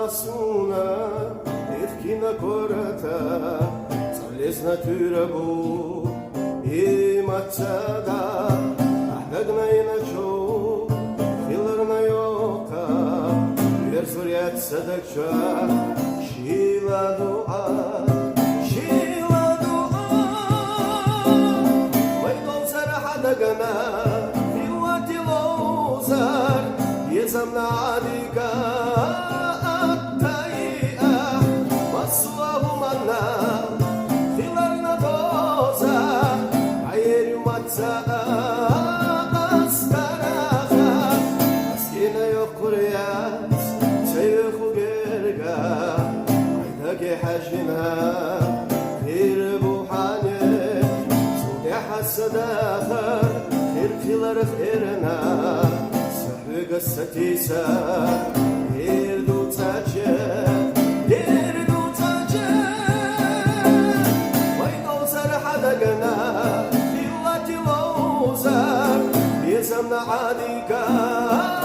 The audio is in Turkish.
asuna irkina korata Zales natura bu imatsada Ahdagna inacho Filarna yoka Versuriat sadakcha Shila dua Shila dua Waydol saraha dagana Filwati lozar Yezamna adika الصداخر خير خير خيرنا سحق الستيسة خير دو تاجة خير دو تاجة ويدو سرح دقنا في وقت لوزر يزمنا عاديكا